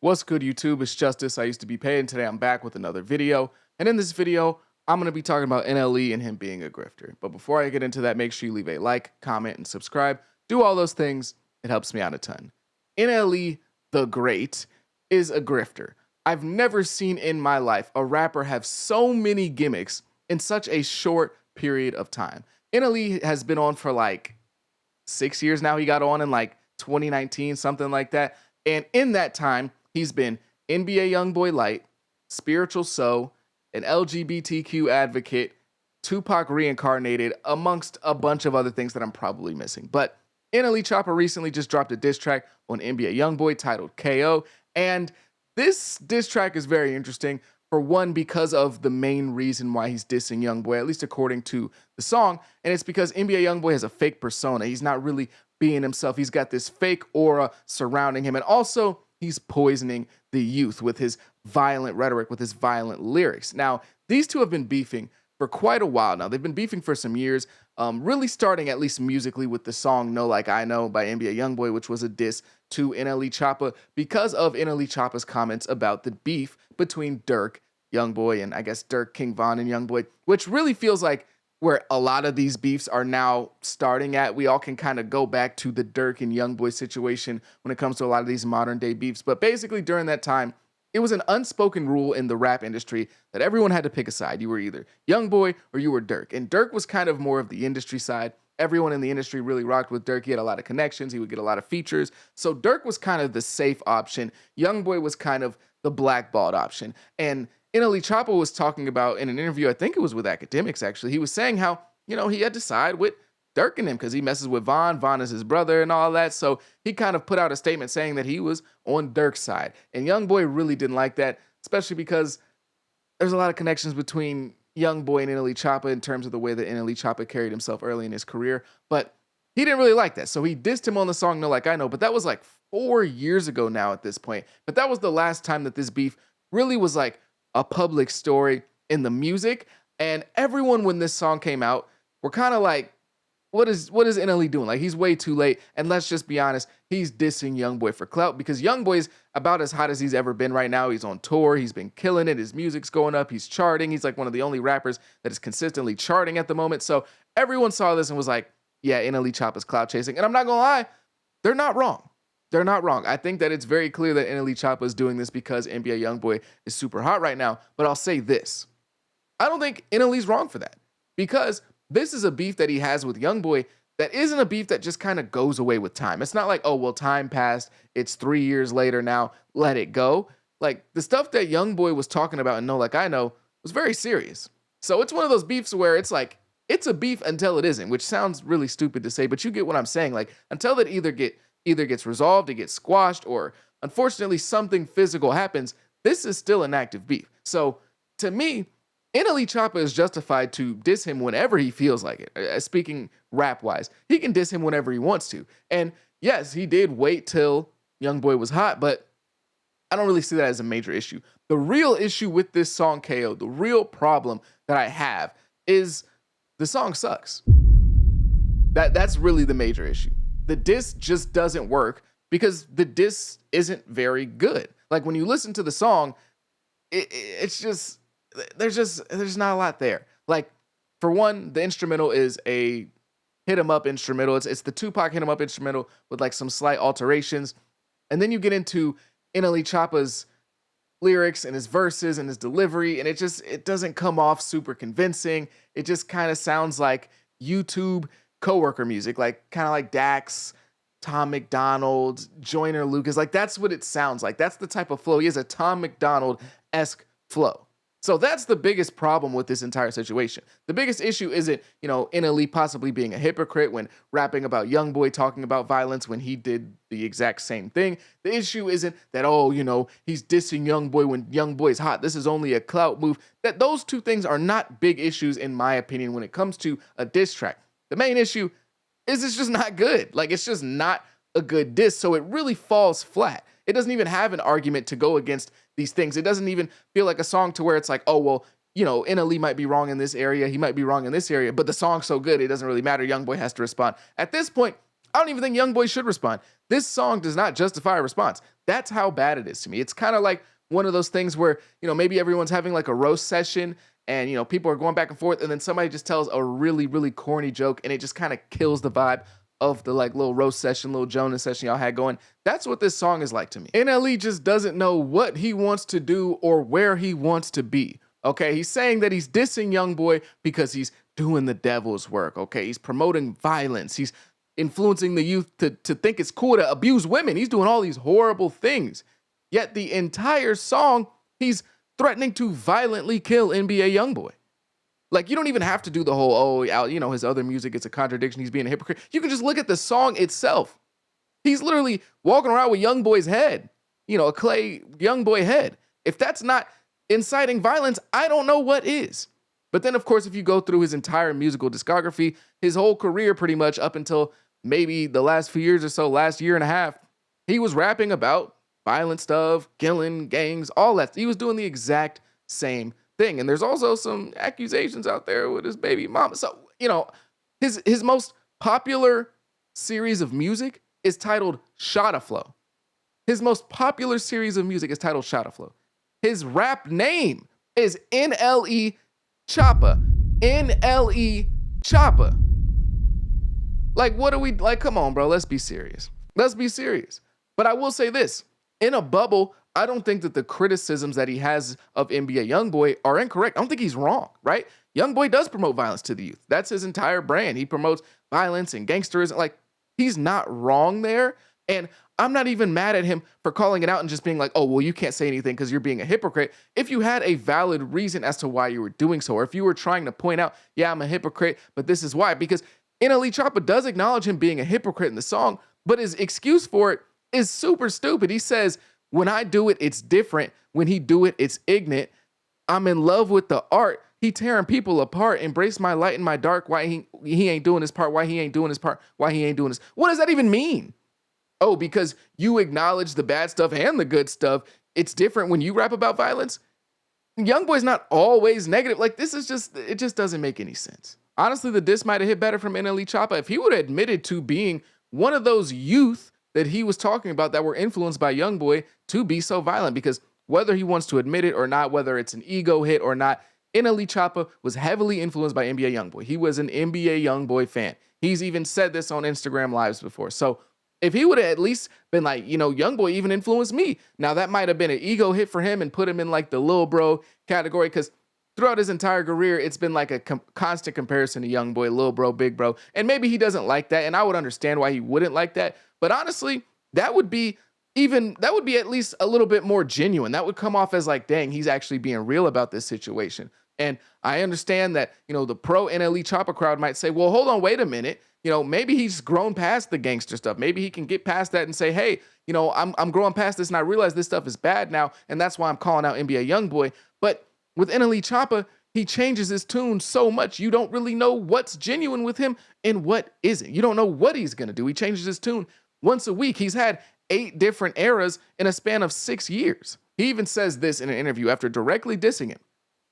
What's good, YouTube? It's Justice. I used to be paid, and today I'm back with another video. And in this video, I'm going to be talking about NLE and him being a grifter. But before I get into that, make sure you leave a like, comment, and subscribe. Do all those things. It helps me out a ton. NLE the Great is a grifter. I've never seen in my life a rapper have so many gimmicks in such a short period of time. NLE has been on for like 6 years now. He got on in like 2019, something like that. And in that time, he's been NBA Youngboy Light, Spiritual Soul, an LGBTQ advocate, Tupac reincarnated, amongst a bunch of other things that I'm probably missing. But NLE Choppa recently just dropped a diss track on NBA Youngboy titled KO. And this diss track is very interesting, for one, because of the main reason why he's dissing Youngboy, at least according to the song. And it's because NBA Youngboy has a fake persona. He's not really being himself. He's got this fake aura surrounding him. And also, he's poisoning the youth with his violent rhetoric, with his violent lyrics. Now, these two have been beefing for quite a while now. They've been beefing for some years, really starting at least musically with the song Know Like I Know by NBA Youngboy, which was a diss to NLE Choppa because of NLE Choppa's comments about the beef between Dirk, Youngboy, and I guess Dirk, King Von, and Youngboy, which really feels like where a lot of these beefs are now starting at. We all can kind of go back to the Dirk and Youngboy situation when it comes to a lot of these modern day beefs. But basically during that time, it was an unspoken rule in the rap industry that everyone had to pick a side. You were either Youngboy or you were Dirk. And Dirk was kind of more of the industry side. Everyone in the industry really rocked with Dirk. He had a lot of connections. He would get a lot of features. So Dirk was kind of the safe option. Youngboy was kind of the blackballed option. And NLE Choppa was talking about in an interview, I think it was with Academics actually, he was saying how, he had to side with Dirk and him because he messes with Von. Von is his brother and all that. So he kind of put out a statement saying that he was on Dirk's side. And Youngboy really didn't like that, especially because there's a lot of connections between Youngboy and NLE Choppa in terms of the way that NLE Choppa carried himself early in his career. But he didn't really like that. So he dissed him on the song Know Like I Know. But that was like 4 years ago now at this point. But that was the last time that this beef really was like a public story in the music. And everyone, when this song came out, were kind of like, what is NLE doing? Like, he's way too late. And let's just be honest, he's dissing Youngboy for clout because Youngboy's about as hot as he's ever been right now. He's on tour. He's been killing it. His music's going up. He's charting. He's like one of the only rappers that is consistently charting at the moment. So everyone saw this and was like, yeah, NLE Choppa's clout chasing. And I'm not gonna lie, they're not wrong. They're not wrong. I think that it's very clear that NLE Choppa is doing this because NBA Youngboy is super hot right now. But I'll say this. I don't think NLE's wrong for that because this is a beef that he has with Youngboy that isn't a beef that just kind of goes away with time. It's not like, oh, well, time passed. It's 3 years later now. Let it go. Like, the stuff that Youngboy was talking about in Know Like I Know was very serious. So it's one of those beefs where it's like, it's a beef until it isn't, which sounds really stupid to say, but you get what I'm saying. Like, until it either gets resolved, it gets squashed, or unfortunately something physical happens, this is still an active beef. So to me, NLE Choppa is justified to diss him whenever he feels like it. Speaking rap-wise, he can diss him whenever he wants to. And yes, he did wait till Youngboy was hot, but I don't really see that as a major issue. The real issue with this song KO, the real problem that I have is the song sucks. That's really the major issue. The diss just doesn't work because the diss isn't very good. Like, when you listen to the song, it's just, there's not a lot there. Like, for one, the instrumental is a hit 'em up instrumental. It's the Tupac hit 'em up instrumental with like some slight alterations. And then you get into NLE Choppa's lyrics and his verses and his delivery, and it doesn't come off super convincing. It just kind of sounds like YouTube coworker music, like kind of like Dax, Tom McDonald, Joyner Lucas. Like, that's what it sounds like. That's the type of flow. He has a Tom McDonald-esque flow. So that's the biggest problem with this entire situation. The biggest issue isn't, NLE possibly being a hypocrite when rapping about Youngboy talking about violence when he did the exact same thing. The issue isn't that, he's dissing Youngboy when Youngboy's hot. This is only a clout move. That those two things are not big issues, in my opinion, when it comes to a diss track. The main issue is it's just not good. Like, it's just not a good diss, so it really falls flat. It doesn't even have an argument to go against these things. It doesn't even feel like a song to where it's like, oh, well, NLE might be wrong in this area. He might be wrong in this area, but the song's so good, it doesn't really matter. Youngboy has to respond. At this point, I don't even think Youngboy should respond. This song does not justify a response. That's how bad it is to me. It's kind of like one of those things where, maybe everyone's having like a roast session and, people are going back and forth and then somebody just tells a really, really corny joke and it just kind of kills the vibe of the like little roast session, little Jonas session y'all had going. That's what this song is like to me. NLE just doesn't know what he wants to do or where he wants to be. Okay, he's saying that he's dissing Youngboy because he's doing the devil's work. Okay, he's promoting violence. He's influencing the youth to think it's cool to abuse women. He's doing all these horrible things. Yet the entire song, he's threatening to violently kill NBA Youngboy. Like, you don't even have to do the whole, his other music, it's a contradiction, he's being a hypocrite. You can just look at the song itself. He's literally walking around with Youngboy's head, a clay Youngboy head. If that's not inciting violence, I don't know what is. But then, of course, if you go through his entire musical discography, his whole career pretty much up until maybe the last few years or so, last year and a half, he was rapping about violent stuff, killing, gangs, all that. He was doing the exact same thing. And there's also some accusations out there with his baby mama. So, his most popular series of music is titled Shotta Flow. His most popular series of music is titled Shotta Flow. His rap name is NLE Choppa. NLE Choppa. Like, what are we, like, come on, bro, let's be serious. Let's be serious. But I will say this, in a bubble, I don't think that the criticisms that he has of NBA Youngboy are incorrect. I don't think he's wrong, right? Youngboy does promote violence to the youth. That's his entire brand. He promotes violence and gangsterism. Like, he's not wrong there. And I'm not even mad at him for calling it out and just being like, oh, well, you can't say anything because you're being a hypocrite. If you had a valid reason as to why you were doing so, or if you were trying to point out, yeah, I'm a hypocrite, but this is why, because NLE Choppa does acknowledge him being a hypocrite in the song, but his excuse for it is super stupid. He says, when I do it, it's different. When he do it, it's ignorant. I'm in love with the art. He tearing people apart. Embrace my light and my dark. Why he ain't doing his part? Why he ain't doing his part? Why he ain't doing this? What does that even mean? Oh, because you acknowledge the bad stuff and the good stuff. It's different when you rap about violence. Youngboy's not always negative. Like, this is just, it just doesn't make any sense. Honestly, the diss might have hit better from NLE Choppa if he would have admitted to being one of those youth that he was talking about that were influenced by Youngboy to be so violent. Because whether he wants to admit it or not, whether it's an ego hit or not, NLE Choppa was heavily influenced by NBA Youngboy. He was an NBA Youngboy fan. He's even said this on Instagram Lives before. So if he would have at least been like, Youngboy even influenced me. Now that might have been an ego hit for him and put him in like the little bro category, because throughout his entire career, it's been like a constant comparison to Youngboy, little bro, big bro. And maybe he doesn't like that. And I would understand why he wouldn't like that. But honestly, that would be at least a little bit more genuine. That would come off as like, dang, he's actually being real about this situation. And I understand that, the pro NLE Choppa crowd might say, well, hold on, wait a minute. Maybe he's grown past the gangster stuff. Maybe he can get past that and say, hey, I'm growing past this and I realize this stuff is bad now. And that's why I'm calling out NBA Youngboy. But with NLE Choppa, he changes his tune so much, you don't really know what's genuine with him and what isn't. You don't know what he's going to do. He changes his tune once a week. He's had 8 different eras in a span of 6 years. He even says this in an interview after directly dissing him.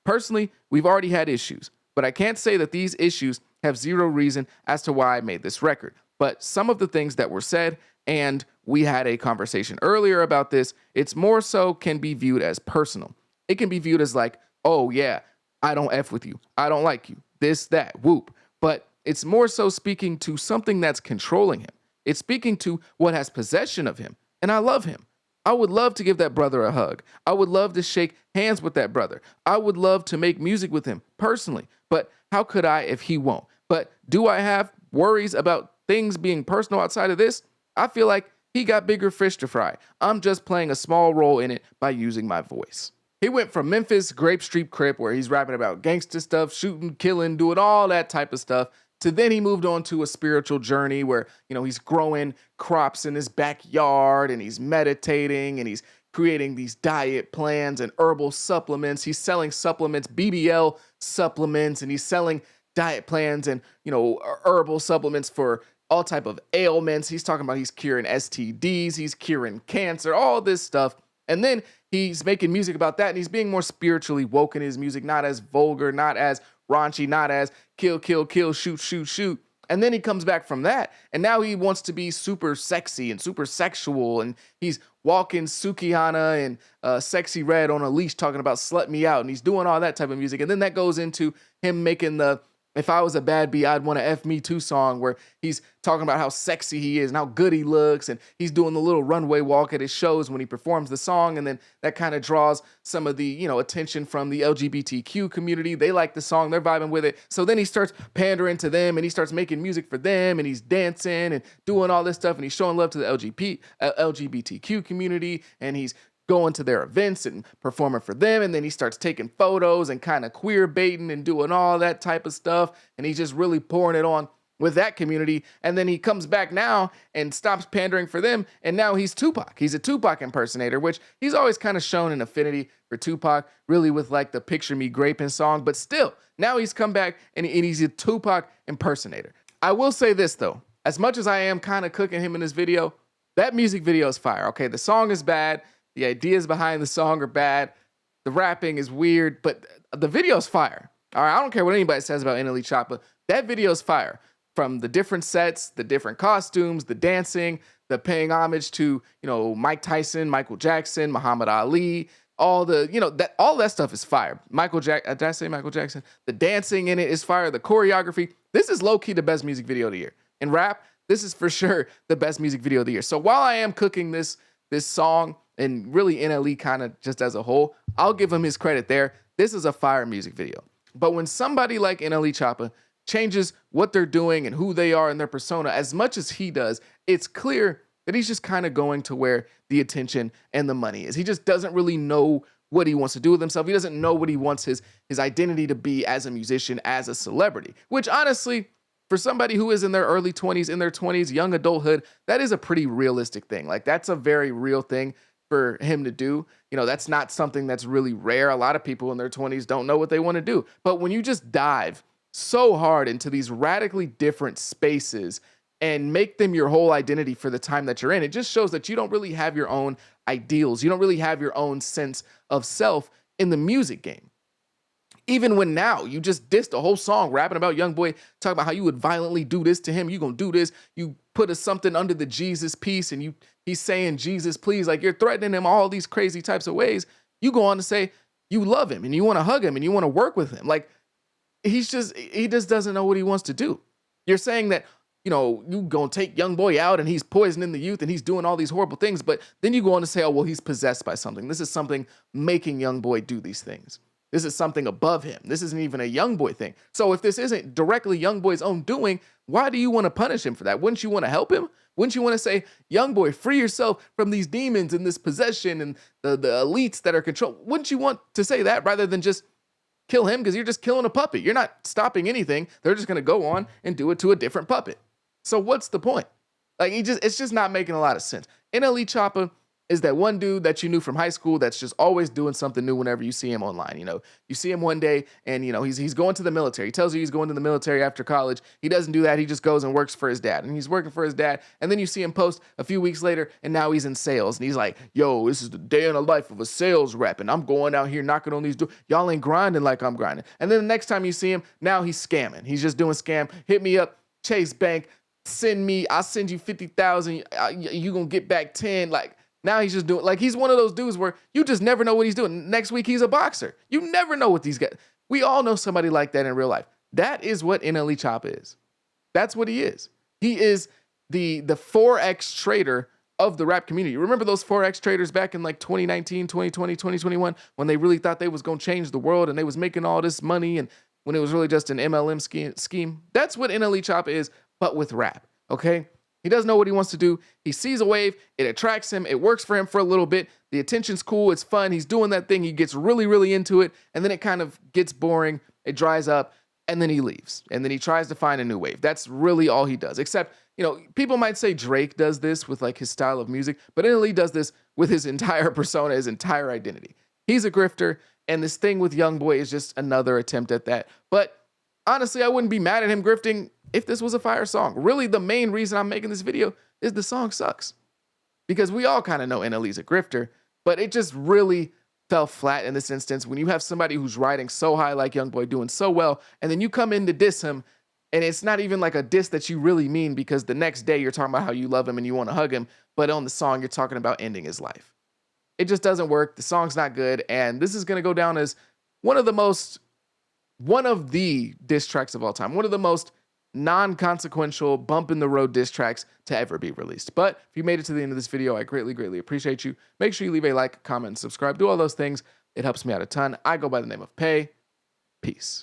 Personally, we've already had issues, but I can't say that these issues have zero reason as to why I made this record. But some of the things that were said, and we had a conversation earlier about this, it's more so can be viewed as personal. It can be viewed as like, oh yeah, I don't F with you. I don't like you. This, that, whoop. But it's more so speaking to something that's controlling him. It's speaking to what has possession of him. And I love him. I would love to give that brother a hug. I would love to shake hands with that brother. I would love to make music with him personally. But how could I if he won't? But do I have worries about things being personal outside of this? I feel like he got bigger fish to fry. I'm just playing a small role in it by using my voice. He went from Memphis Grape Street Crip, where he's rapping about gangster stuff, shooting, killing, doing all that type of stuff, to then he moved on to a spiritual journey where, he's growing crops in his backyard and he's meditating and he's creating these diet plans and herbal supplements. He's selling supplements, BBL supplements, and he's selling diet plans and, herbal supplements for all type of ailments. He's talking about he's curing STDs, he's curing cancer, all this stuff. And then he's making music about that, and he's being more spiritually woke in his music, not as vulgar, not as raunchy, not as kill, kill, kill, shoot, shoot, shoot. And then he comes back from that, and now he wants to be super sexy and super sexual, and he's walking Sukihana and Sexy Red on a leash talking about slut me out, and he's doing all that type of music. And then that goes into him making the If I Was a Bad B, I'd Want to F Me Too song, where he's talking about how sexy he is and how good he looks, and he's doing the little runway walk at his shows when he performs the song, and then that kind of draws some of the, attention from the LGBTQ community. They like the song, they're vibing with it. So then he starts pandering to them, and he starts making music for them, and he's dancing and doing all this stuff, and he's showing love to the LGBTQ community, and he's going to their events and performing for them. And then he starts taking photos and kind of queer baiting and doing all that type of stuff. And he's just really pouring it on with that community. And then he comes back now and stops pandering for them. And now he's Tupac. He's a Tupac impersonator, which he's always kind of shown an affinity for Tupac, really with like the Picture Me Grapin' song. But still, now he's come back and he's a Tupac impersonator. I will say this though, as much as I am kind of cooking him in this video, that music video is fire. Okay, the song is bad. The ideas behind the song are bad. The rapping is weird, but the video's fire. All right, I don't care what anybody says about NLE Choppa. That video's fire. From the different sets, the different costumes, the dancing, the paying homage to, Mike Tyson, Michael Jackson, Muhammad Ali, all the, all that stuff is fire. Did I say Michael Jackson? The dancing in it is fire. The choreography. This is low-key the best music video of the year. In rap, this is for sure the best music video of the year. So while I am cooking this song, and really NLE kind of just as a whole, I'll give him his credit there. This is a fire music video. But when somebody like NLE Choppa changes what they're doing and who they are and their persona as much as he does, it's clear that he's just kind of going to where the attention and the money is. He just doesn't really know what he wants to do with himself. He doesn't know what he wants his identity to be as a musician, as a celebrity, which honestly, for somebody who is in their early 20s, in their 20s, young adulthood, that is a pretty realistic thing. Like, that's a very real thing for him to do. That's not something that's really rare. A lot of people in their 20s don't know what they want to do. But when you just dive so hard into these radically different spaces and make them your whole identity for the time that you're in, it just shows that you don't really have your own ideals. You don't really have your own sense of self in the music game. Even when now you just dissed a whole song rapping about Youngboy, talking about how you would violently do this to him. You gonna do this. You put something under the Jesus piece and he's saying, Jesus, please, like you're threatening him all these crazy types of ways. You go on to say you love him and you want to hug him and you want to work with him. Like he just doesn't know what he wants to do. You're saying that, you gonna take Youngboy out and he's poisoning the youth and he's doing all these horrible things. But then you go on to say, oh, well, he's possessed by something. This is something making Youngboy do these things. This is something above him. This isn't even a Youngboy thing. So if this isn't directly Youngboy's own doing, why do you want to punish him for that? Wouldn't you want to help him? Wouldn't you want to say, Youngboy, free yourself from these demons and this possession and the elites that are controlled? Wouldn't you want to say that rather than just kill him? Because you're just killing a puppet. You're not stopping anything. They're just going to go on and do it to a different puppet. So what's the point? Like, it's just not making a lot of sense. NLE Choppa is that one dude that you knew from high school that's just always doing something new whenever you see him online. You see him one day and, he's going to the military. He tells you he's going to the military after college. He doesn't do that. He just goes and works for his dad. And he's working for his dad. And then you see him post a few weeks later and now he's in sales. And he's like, yo, this is the day in the life of a sales rep. And I'm going out here knocking on these doors. Y'all ain't grinding like I'm grinding. And then the next time you see him, now he's scamming. He's just doing scam. Hit me up, Chase Bank, I'll send you 50,000. You gonna get back 10. Like, now he's just doing, like, he's one of those dudes where you just never know what he's doing. Next week, he's a boxer. You never know what these guys, we all know somebody like that in real life. That is what NLE Choppa is. That's what he is. He is the Forex trader of the rap community. Remember those Forex traders back in like 2019, 2020, 2021, when they really thought they was going to change the world and they was making all this money and when it was really just an MLM scheme? That's what NLE Choppa is, but with rap, okay? He doesn't know what he wants to do. He sees a wave. It attracts him. It works for him for a little bit. The attention's cool. It's fun. He's doing that thing. He gets really, really into it. And then it kind of gets boring. It dries up. And then he leaves. And then he tries to find a new wave. That's really all he does. Except, people might say Drake does this with like his style of music. But NLE does this with his entire persona, his entire identity. He's a grifter. And this thing with Youngboy is just another attempt at that. But honestly, I wouldn't be mad at him grifting if this was a fire song. Really, the main reason I'm making this video is the song sucks. Because we all kind of know NLE's a grifter, but it just really fell flat in this instance when you have somebody who's riding so high like Youngboy doing so well, and then you come in to diss him And it's not even like a diss that you really mean, because the next day you're talking about how you love him and you want to hug him, but on the song you're talking about ending his life. It just doesn't work. The song's not good, and this is going to go down as one of the diss tracks of all time, one of the most non-consequential bump in the road diss tracks to ever be released. But if you made it to the end of this video, I greatly appreciate you. Make sure you leave a like, comment, and subscribe. Do all those things. It helps me out a ton. I go by the name of Pay. Peace.